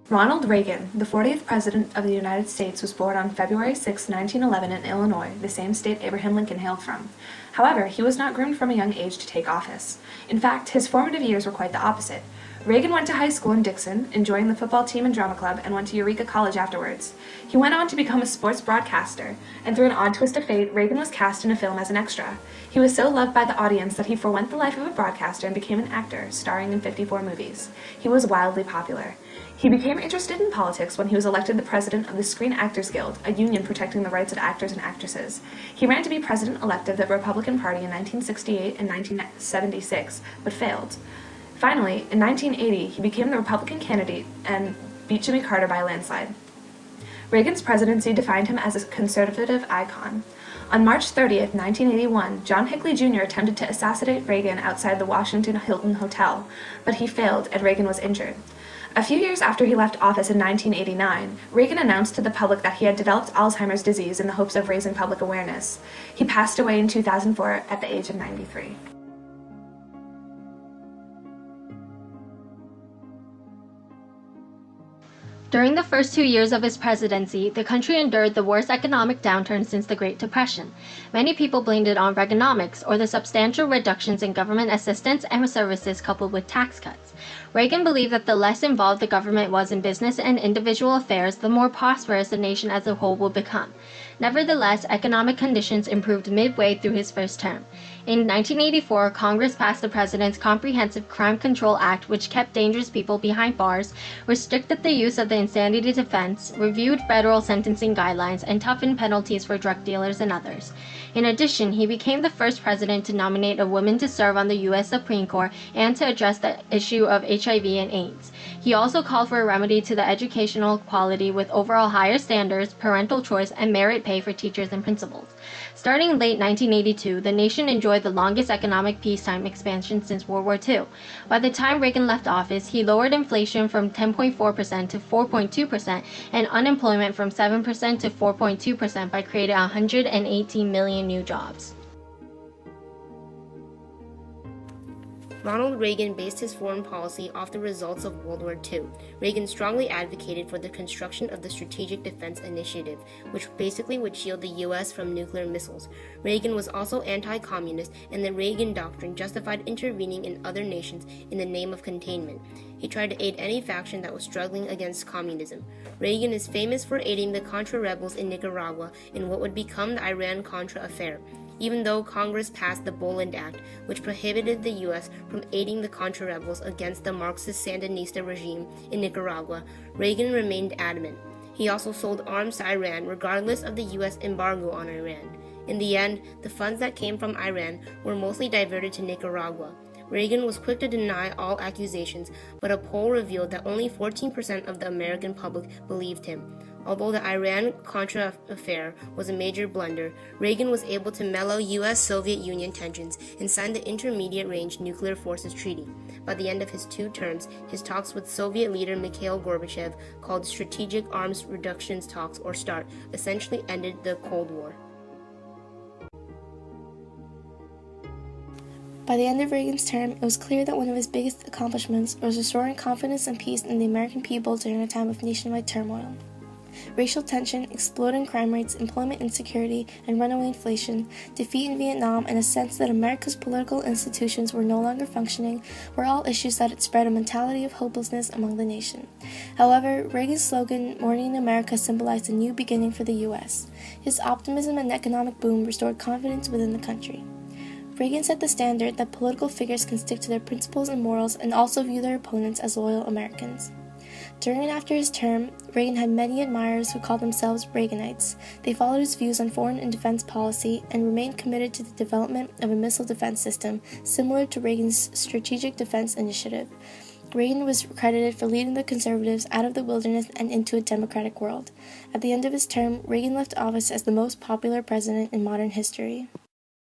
Ronald Reagan, the 40th President of the United States, was born on February 6, 1911 in Illinois, the same state Abraham Lincoln hailed from. However, he was not groomed from a young age to take office. In fact, his formative years were quite the opposite. Reagan went to high school in Dixon, enjoying the football team and drama club, and went to Eureka College afterwards. He went on to become a sports broadcaster, and through an odd twist of fate, Reagan was cast in a film as an extra. He was so loved by the audience that he forwent the life of a broadcaster and became an actor, starring in 54 movies. He was wildly popular. He became interested in politics when he was elected the president of the Screen Actors Guild, a union protecting the rights of actors and actresses. He ran to be president-elect of the Republican Party in 1968 and 1976, but failed. Finally, in 1980, he became the Republican candidate and beat Jimmy Carter by a landslide. Reagan's presidency defined him as a conservative icon. On March 30, 1981, John Hinckley Jr. attempted to assassinate Reagan outside the Washington Hilton Hotel, but he failed and Reagan was injured. A few years after he left office in 1989, Reagan announced to the public that he had developed Alzheimer's disease in the hopes of raising public awareness. He passed away in 2004 at the age of 93. During the first 2 years of his presidency, the country endured the worst economic downturn since the Great Depression. Many people blamed it on Reaganomics, or the substantial reductions in government assistance and services coupled with tax cuts. Reagan believed that the less involved the government was in business and individual affairs, the more prosperous the nation as a whole would become. Nevertheless, economic conditions improved midway through his first term. In 1984, Congress passed the President's Comprehensive Crime Control Act, which kept dangerous people behind bars, restricted the use of the insanity defense, reviewed federal sentencing guidelines, and toughened penalties for drug dealers and others. In addition, he became the first president to nominate a woman to serve on the U.S. Supreme Court and to address the issue of HIV and AIDS. He also called for a remedy to the educational quality with overall higher standards, parental choice, and merit pay for teachers and principals. Starting in late 1982, the nation enjoyed the longest economic peacetime expansion since World War II. By the time Reagan left office, he lowered inflation from 10.4% to 4.2% and unemployment from 7% to 4.2% by creating 118 million new jobs. Ronald Reagan based his foreign policy off the results of World War II. Reagan strongly advocated for the construction of the Strategic Defense Initiative, which basically would shield the U.S. from nuclear missiles. Reagan was also anti-communist, and the Reagan Doctrine justified intervening in other nations in the name of containment. He tried to aid any faction that was struggling against communism. Reagan is famous for aiding the Contra rebels in Nicaragua in what would become the Iran-Contra affair. Even though Congress passed the Boland Act, which prohibited the U.S. from aiding the Contra rebels against the Marxist Sandinista regime in Nicaragua, Reagan remained adamant. He also sold arms to Iran regardless of the U.S. embargo on Iran. In the end, the funds that came from Iran were mostly diverted to Nicaragua. Reagan was quick to deny all accusations, but a poll revealed that only 14% of the American public believed him. Although the Iran-Contra affair was a major blunder, Reagan was able to mellow U.S.-Soviet Union tensions and sign the Intermediate-Range Nuclear Forces Treaty. By the end of his 2 terms, his talks with Soviet leader Mikhail Gorbachev, called Strategic Arms Reductions Talks, or START, essentially ended the Cold War. By the end of Reagan's term, it was clear that one of his biggest accomplishments was restoring confidence and peace in the American people during a time of nationwide turmoil. Racial tension, exploding crime rates, employment insecurity, and runaway inflation, defeat in Vietnam, and a sense that America's political institutions were no longer functioning were all issues that had spread a mentality of hopelessness among the nation. However, Reagan's slogan, "Morning in America," symbolized a new beginning for the U.S. His optimism and economic boom restored confidence within the country. Reagan set the standard that political figures can stick to their principles and morals and also view their opponents as loyal Americans. During and after his term, Reagan had many admirers who called themselves Reaganites. They followed his views on foreign and defense policy and remained committed to the development of a missile defense system similar to Reagan's Strategic Defense Initiative. Reagan was credited for leading the conservatives out of the wilderness and into a democratic world. At the end of his term, Reagan left office as the most popular president in modern history.